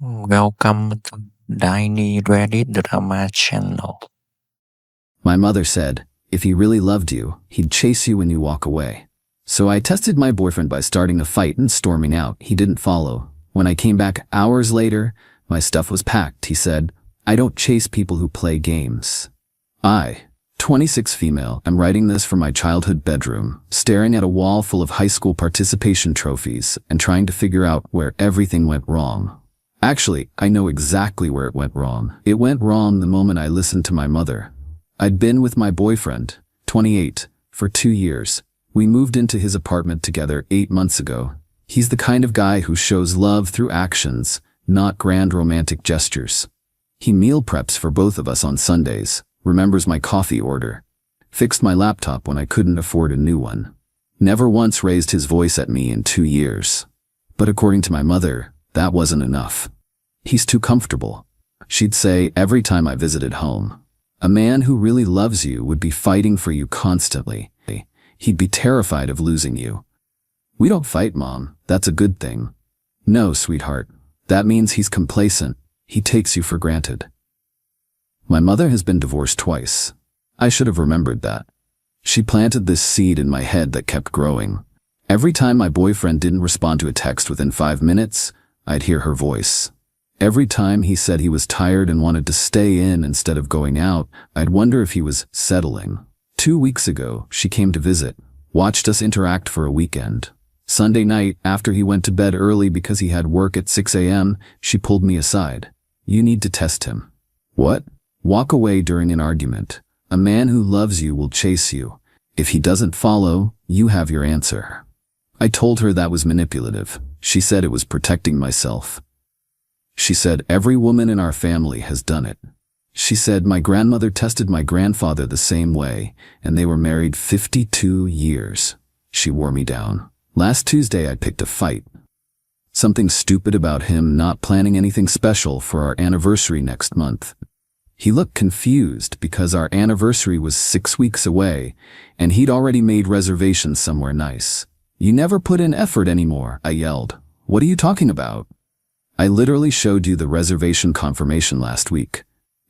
Welcome to Tiny Reddit Drama Channel. My mother said, if he really loved you, he'd chase you when you walk away. So I tested my boyfriend by starting a fight and storming out. He didn't follow. When I came back hours later, my stuff was packed. He said, I don't chase people who play games. I, 26 female, am writing this from my childhood bedroom, staring at a wall full of high school participation trophies and trying to figure out where everything went wrong. Actually, I know exactly where it went wrong. It went wrong the moment I listened to my mother. I'd been with my boyfriend, 28, for 2 years. We moved into his apartment together 8 months ago. He's the kind of guy who shows love through actions, not grand romantic gestures. He meal preps for both of us on Sundays, remembers my coffee order, fixed my laptop when I couldn't afford a new one. Never once raised his voice at me in 2 years. But according to my mother, that wasn't enough. He's too comfortable. She'd say every time I visited home. A man who really loves you would be fighting for you constantly. He'd be terrified of losing you. We don't fight, Mom. That's a good thing. No, sweetheart. That means he's complacent. He takes you for granted. My mother has been divorced twice. I should have remembered that. She planted this seed in my head that kept growing. Every time my boyfriend didn't respond to a text within 5 minutes, I'd hear her voice. Every time he said he was tired and wanted to stay in instead of going out, I'd wonder if he was settling. 2 weeks ago, she came to visit, watched us interact for a weekend. Sunday night, after he went to bed early because he had work at 6 a.m., she pulled me aside. You need to test him. What? Walk away during an argument. A man who loves you will chase you. If he doesn't follow, you have your answer. I told her that was manipulative. She said it was protecting myself. She said every woman in our family has done it. She said my grandmother tested my grandfather the same way, and they were married 52 years. She wore me down. Last Tuesday I picked a fight. Something stupid about him not planning anything special for our anniversary next month. He looked confused because our anniversary was 6 weeks away, and he'd already made reservations somewhere nice. You never put in effort anymore, I yelled. What are you talking about? I literally showed you the reservation confirmation last week.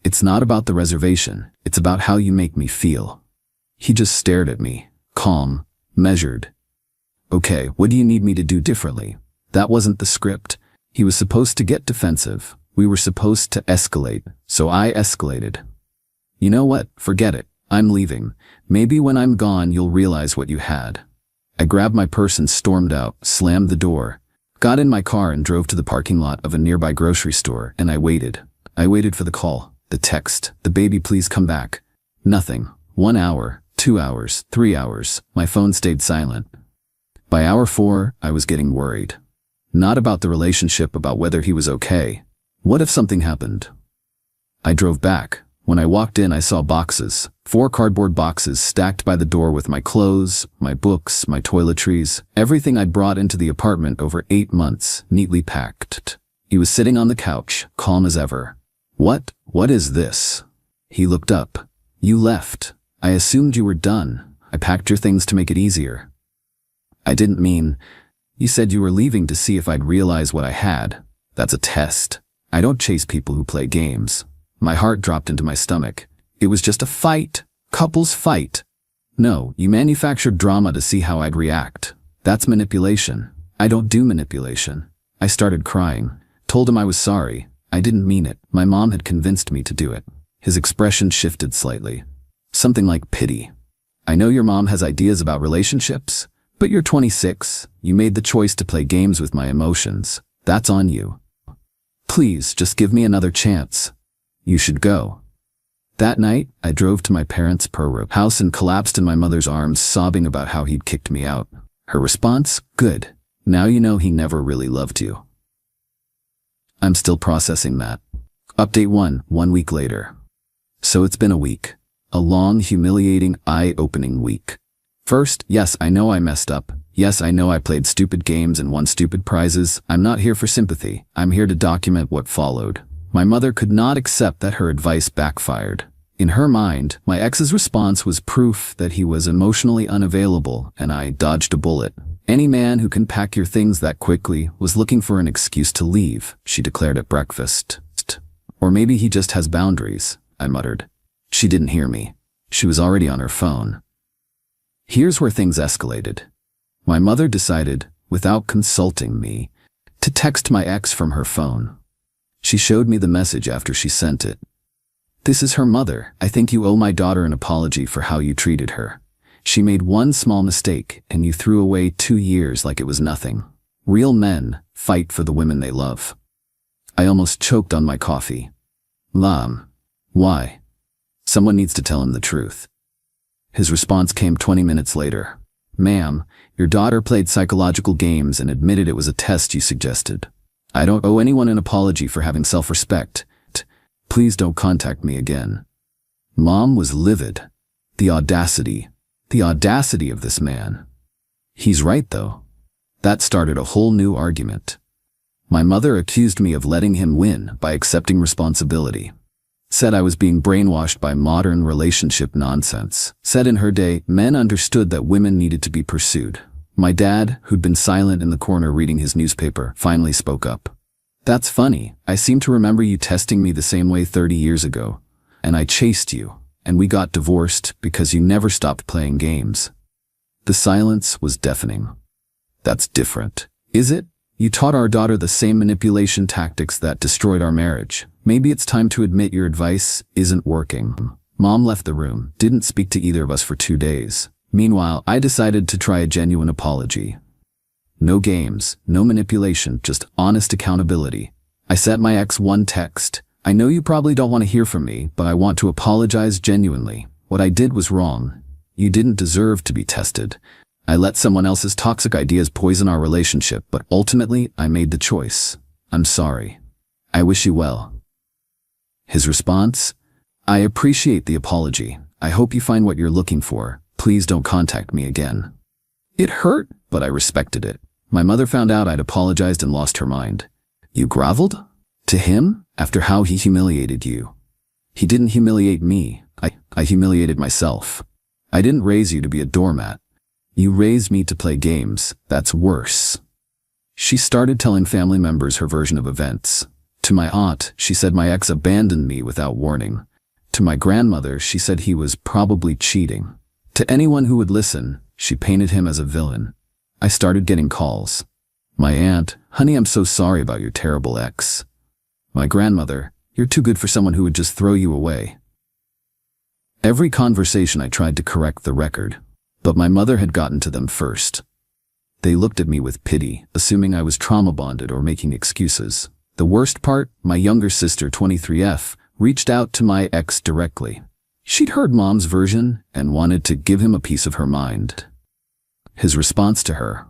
It's not about the reservation, it's about how you make me feel. He just stared at me, calm, measured. Okay, what do you need me to do differently? That wasn't the script. He was supposed to get defensive. We were supposed to escalate, so I escalated. You know what? Forget it. I'm leaving. Maybe when I'm gone you'll realize what you had. I grabbed my purse and stormed out, slammed the door, got in my car and drove to the parking lot of a nearby grocery store, and I waited. I waited for the call, the text, the baby please come back. Nothing. 1 hour, 2 hours, 3 hours. My phone stayed silent. By hour 4, I was getting worried. Not about the relationship, about whether he was okay. What if something happened? I drove back. When I walked in, I saw boxes, 4 cardboard boxes stacked by the door with my clothes, my books, my toiletries, everything I'd brought into the apartment over 8 months, neatly packed. He was sitting on the couch, calm as ever. What is this? He looked up. You left. I assumed you were done. I packed your things to make it easier. I didn't mean. You said you were leaving to see if I'd realize what I had. That's a test. I don't chase people who play games. My heart dropped into my stomach. It was just a fight. Couples fight. No, you manufactured drama to see how I'd react. That's manipulation. I don't do manipulation. I started crying. Told him I was sorry. I didn't mean it. My mom had convinced me to do it. His expression shifted slightly. Something like pity. I know your mom has ideas about relationships, but you're 26. You made the choice to play games with my emotions. That's on you. Please, just give me another chance. You should go. That night, I drove to my parents' house and collapsed in my mother's arms, sobbing about how he'd kicked me out. Her response? Good. Now you know he never really loved you. I'm still processing that. Update 1 week later. So it's been a week. A long, humiliating, eye-opening week. First, yes, I know I messed up. Yes, I know I played stupid games and won stupid prizes. I'm not here for sympathy. I'm here to document what followed. My mother could not accept that her advice backfired. In her mind, my ex's response was proof that he was emotionally unavailable, and I dodged a bullet. Any man who can pack your things that quickly was looking for an excuse to leave, she declared at breakfast. Or maybe he just has boundaries, I muttered. She didn't hear me. She was already on her phone. Here's where things escalated. My mother decided, without consulting me, to text my ex from her phone. She showed me the message after she sent it. "This is her mother. I think you owe my daughter an apology for how you treated her. She made one small mistake and you threw away 2 years like it was nothing. Real men fight for the women they love." I almost choked on my coffee. Mom, why? Someone needs to tell him the truth. His response came 20 minutes later. "Ma'am, your daughter played psychological games and admitted it was a test you suggested. I don't owe anyone an apology for having self-respect. Please don't contact me again." Mom was livid. The audacity of this man. He's right, though. That started a whole new argument. My mother accused me of letting him win by accepting responsibility. Said I was being brainwashed by modern relationship nonsense. Said in her day, men understood that women needed to be pursued. My dad, who'd been silent in the corner reading his newspaper, finally spoke up. "That's funny. I seem to remember you testing me the same way 30 years ago. And I chased you, and we got divorced because you never stopped playing games." The silence was deafening. "That's different. Is it? You taught our daughter the same manipulation tactics that destroyed our marriage. Maybe it's time to admit your advice isn't working." Mom left the room, didn't speak to either of us for 2 days. Meanwhile, I decided to try a genuine apology. No games, no manipulation, just honest accountability. I sent my ex one text. "I know you probably don't want to hear from me, but I want to apologize genuinely. What I did was wrong. You didn't deserve to be tested. I let someone else's toxic ideas poison our relationship, but ultimately I made the choice. I'm sorry. I wish you well." His response? "I appreciate the apology. I hope you find what you're looking for. Please don't contact me again." It hurt, but I respected it. My mother found out I'd apologized and lost her mind. "You groveled? To him? After how he humiliated you?" "He didn't humiliate me. I humiliated myself. I didn't raise you to be a doormat. You raised me to play games. That's worse." She started telling family members her version of events. To my aunt, she said my ex abandoned me without warning. To my grandmother, she said he was probably cheating. To anyone who would listen, she painted him as a villain. I started getting calls. My aunt, "Honey, I'm so sorry about your terrible ex." My grandmother, "You're too good for someone who would just throw you away." Every conversation I tried to correct the record, but my mother had gotten to them first. They looked at me with pity, assuming I was trauma bonded or making excuses. The worst part, my younger sister, 23F, reached out to my ex directly. She'd heard Mom's version and wanted to give him a piece of her mind. His response to her: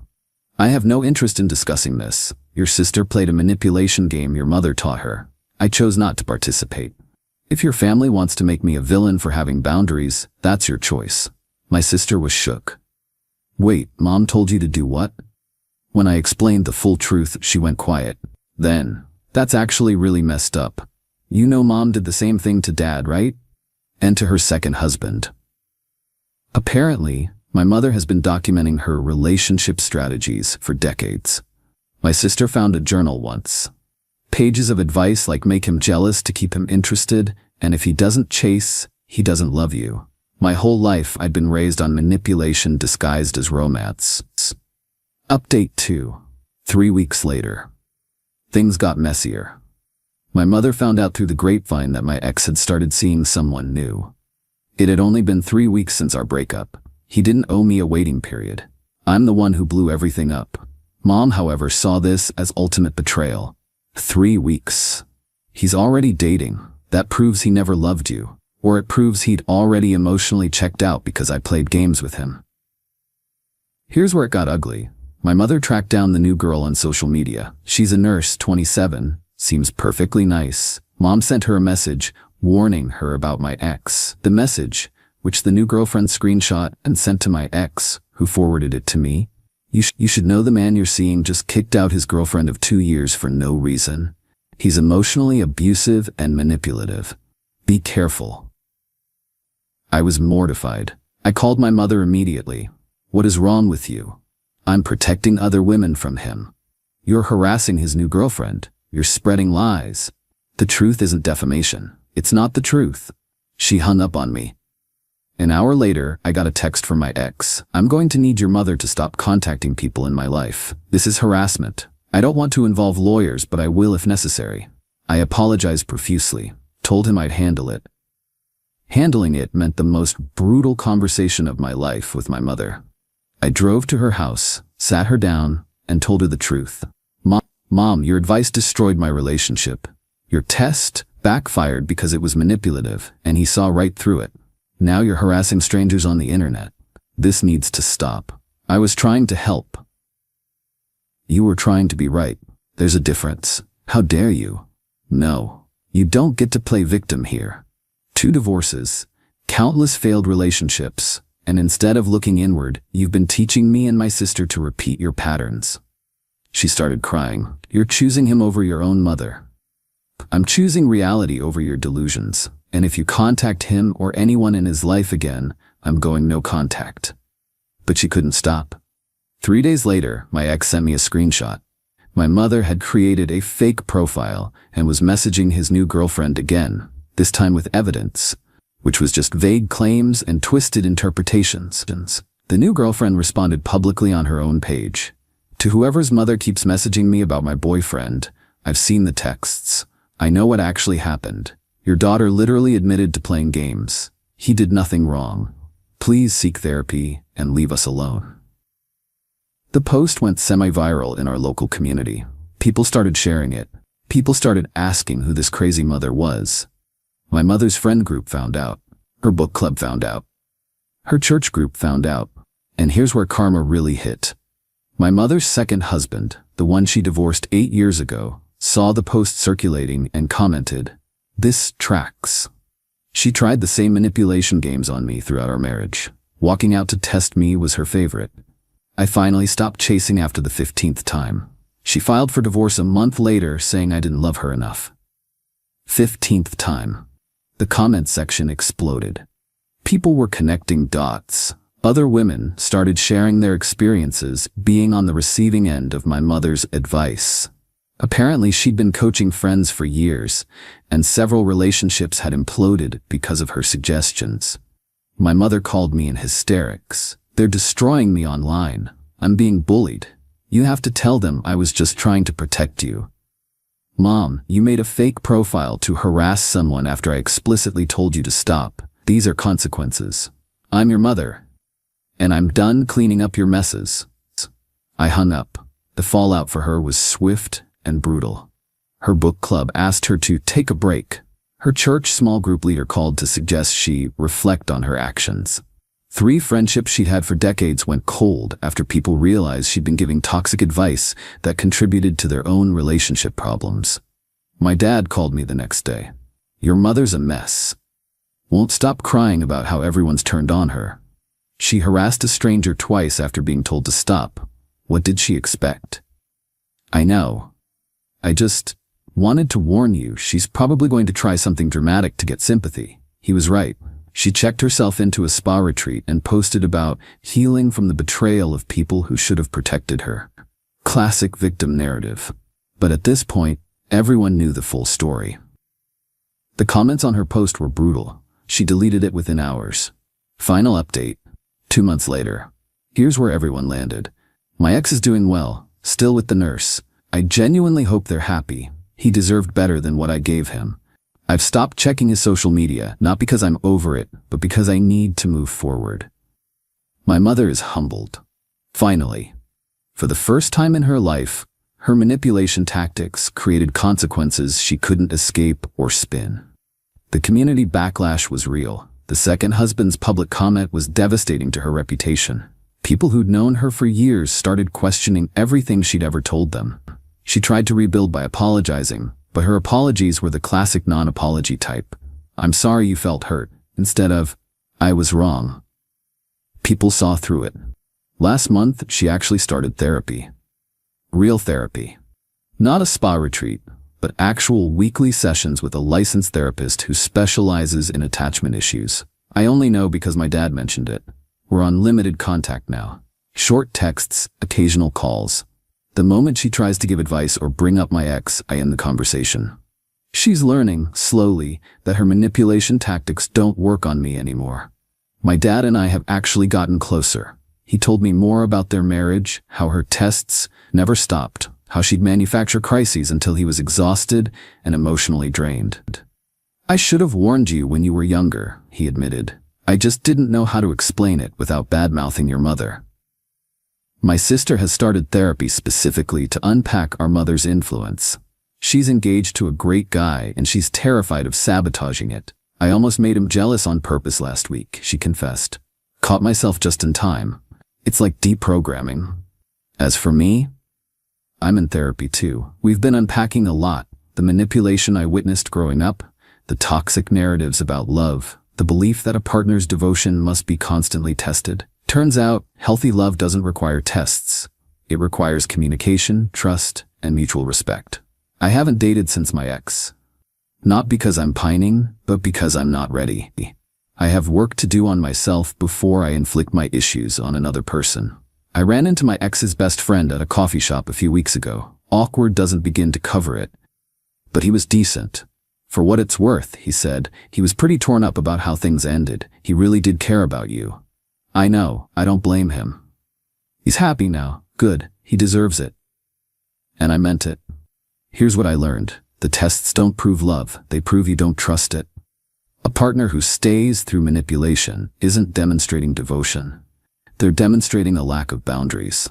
"I have no interest in discussing this. Your sister played a manipulation game your mother taught her. I chose not to participate. If your family wants to make me a villain for having boundaries, that's your choice." My sister was shook. "Wait, Mom told you to do what?" When I explained the full truth, she went quiet. Then, "That's actually really messed up. You know Mom did the same thing to Dad, right? And to her second husband." Apparently, my mother has been documenting her relationship strategies for decades. My sister found a journal once. Pages of advice like make him jealous to keep him interested, and if he doesn't chase, he doesn't love you. My whole life I'd been raised on manipulation disguised as romance. Update 2. 3 weeks later. Things got messier. My mother found out through the grapevine that my ex had started seeing someone new. It had only been 3 weeks since our breakup. He didn't owe me a waiting period. I'm the one who blew everything up. Mom, however, saw this as ultimate betrayal. 3 weeks. He's already dating. That proves he never loved you. Or it proves he'd already emotionally checked out because I played games with him. Here's where it got ugly. My mother tracked down the new girl on social media. She's a nurse, 27, seems perfectly nice. Mom sent her a message warning her about my ex. The message, which the new girlfriend screenshot and sent to my ex, who forwarded it to me. You should know the man you're seeing just kicked out his girlfriend of 2 years for no reason. He's emotionally abusive and manipulative. Be careful." I was mortified. I called my mother immediately. "What is wrong with you?" I'm protecting other women from him. You're harassing his new girlfriend. You're spreading lies. The truth isn't defamation. It's not the truth. She hung up on me. An hour later, I got a text from my ex. I'm going to need your mother to stop contacting people in my life. This is harassment. I don't want to involve lawyers, but I will if necessary. I apologized profusely, told him I'd handle it. Handling it meant the most brutal conversation of my life with my mother. I drove to her house, sat her down, and told her the truth. Mom, your advice destroyed my relationship. Your test backfired because it was manipulative, and he saw right through it. Now you're harassing strangers on the internet. This needs to stop. I was trying to help. You were trying to be right. There's a difference. How dare you? No. You don't get to play victim here. 2 divorces, countless failed relationships, and instead of looking inward, you've been teaching me and my sister to repeat your patterns. She started crying. You're choosing him over your own mother. I'm choosing reality over your delusions, and if you contact him or anyone in his life again, I'm going no contact. But she couldn't stop. 3 days later, my ex sent me a screenshot. My mother had created a fake profile and was messaging his new girlfriend again, this time with evidence, which was just vague claims and twisted interpretations. The new girlfriend responded publicly on her own page. To whoever's mother keeps messaging me about my boyfriend, I've seen the texts. I know what actually happened. Your daughter literally admitted to playing games. He did nothing wrong. Please seek therapy and leave us alone. The post went semi-viral in our local community. People started sharing it. People started asking who this crazy mother was. My mother's friend group found out. Her book club found out. Her church group found out. And here's where karma really hit. My mother's second husband, the one she divorced 8 years ago, saw the post circulating and commented, "This tracks." She tried the same manipulation games on me throughout our marriage. Walking out to test me was her favorite. I finally stopped chasing after the 15th time. She filed for divorce a month later, saying I didn't love her enough. 15th time. The comment section exploded. People were connecting dots. Other women started sharing their experiences being on the receiving end of my mother's advice. Apparently, she'd been coaching friends for years, and several relationships had imploded because of her suggestions. My mother called me in hysterics. "They're destroying me online. I'm being bullied. You have to tell them I was just trying to protect you." "Mom, you made a fake profile to harass someone after I explicitly told you to stop. These are consequences. I'm your mother, and I'm done cleaning up your messes." I hung up. The fallout for her was swift and brutal. Her book club asked her to take a break. Her church small group leader called to suggest she reflect on her actions. 3 friendships she'd had for decades went cold after people realized she'd been giving toxic advice that contributed to their own relationship problems. My dad called me the next day. "Your mother's a mess. Won't stop crying about how everyone's turned on her. She harassed a stranger twice after being told to stop. What did she expect?" "I know. I just wanted to warn you, she's probably going to try something dramatic to get sympathy." He was right. She checked herself into a spa retreat and posted about healing from the betrayal of people who should have protected her. Classic victim narrative. But at this point, everyone knew the full story. The comments on her post were brutal. She deleted it within hours. Final update. 2 months later. Here's where everyone landed. My ex is doing well, still with the nurse. I genuinely hope they're happy. He deserved better than what I gave him. I've stopped checking his social media, not because I'm over it, but because I need to move forward. My mother is humbled. Finally. For the first time in her life, her manipulation tactics created consequences she couldn't escape or spin. The community backlash was real. The second husband's public comment was devastating to her reputation. People who'd known her for years started questioning everything she'd ever told them. She tried to rebuild by apologizing, but her apologies were the classic non-apology type. "I'm sorry you felt hurt," instead of, "I was wrong." People saw through it. Last month, she actually started therapy. Real therapy. Not a spa retreat, but actual weekly sessions with a licensed therapist who specializes in attachment issues. I only know because my dad mentioned it. We're on limited contact now. Short texts, occasional calls. The moment she tries to give advice or bring up my ex, I end the conversation. She's learning, slowly, that her manipulation tactics don't work on me anymore. My dad and I have actually gotten closer. He told me more about their marriage, how her tests never stopped, how she'd manufacture crises until he was exhausted and emotionally drained. I should have warned you when you were younger, he admitted. I just didn't know how to explain it without bad-mouthing your mother. My sister has started therapy specifically to unpack our mother's influence. She's engaged to a great guy and she's terrified of sabotaging it. I almost made him jealous on purpose last week, she confessed. Caught myself just in time. It's like deprogramming. As for me, I'm in therapy too. We've been unpacking a lot. The manipulation I witnessed growing up, the toxic narratives about love, the belief that a partner's devotion must be constantly tested. Turns out, healthy love doesn't require tests. It requires communication, trust, and mutual respect. I haven't dated since my ex. Not because I'm pining, but because I'm not ready. I have work to do on myself before I inflict my issues on another person. I ran into my ex's best friend at a coffee shop a few weeks ago. Awkward doesn't begin to cover it. But he was decent. For what it's worth, he said, he was pretty torn up about how things ended. He really did care about you. I know, I don't blame him. He's happy now. Good, he deserves it. And I meant it. Here's what I learned. The tests don't prove love, they prove you don't trust it. A partner who stays through manipulation isn't demonstrating devotion. They're demonstrating a lack of boundaries.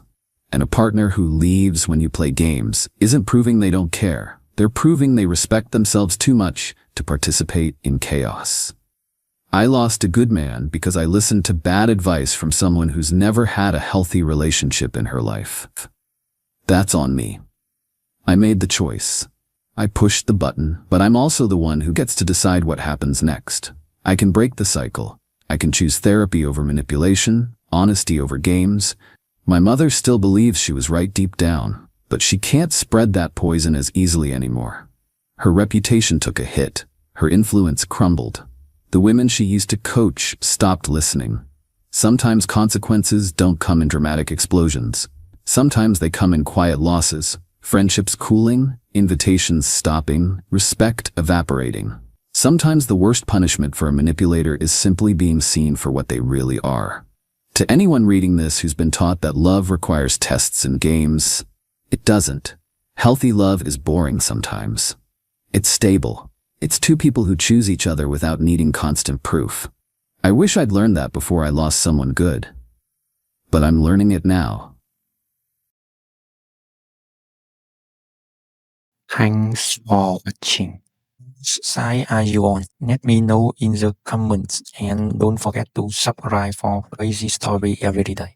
And a partner who leaves when you play games isn't proving they don't care. They're proving they respect themselves too much to participate in chaos. I lost a good man because I listened to bad advice from someone who's never had a healthy relationship in her life. That's on me. I made the choice. I pushed the button, but I'm also the one who gets to decide what happens next. I can break the cycle. I can choose therapy over manipulation, honesty over games. My mother still believes she was right deep down, but she can't spread that poison as easily anymore. Her reputation took a hit. Her influence crumbled. The women she used to coach stopped listening. Sometimes consequences don't come in dramatic explosions. Sometimes they come in quiet losses. Friendships cooling, invitations stopping, respect evaporating. Sometimes the worst punishment for a manipulator is simply being seen for what they really are. To anyone reading this who's been taught that love requires tests and games, it doesn't. Healthy love is boring sometimes. It's stable. It's two people who choose each other without needing constant proof. I wish I'd learned that before I lost someone good. But I'm learning it now. Thanks for watching. Which side are you on? Let me know in the comments and don't forget to subscribe for crazy story every day.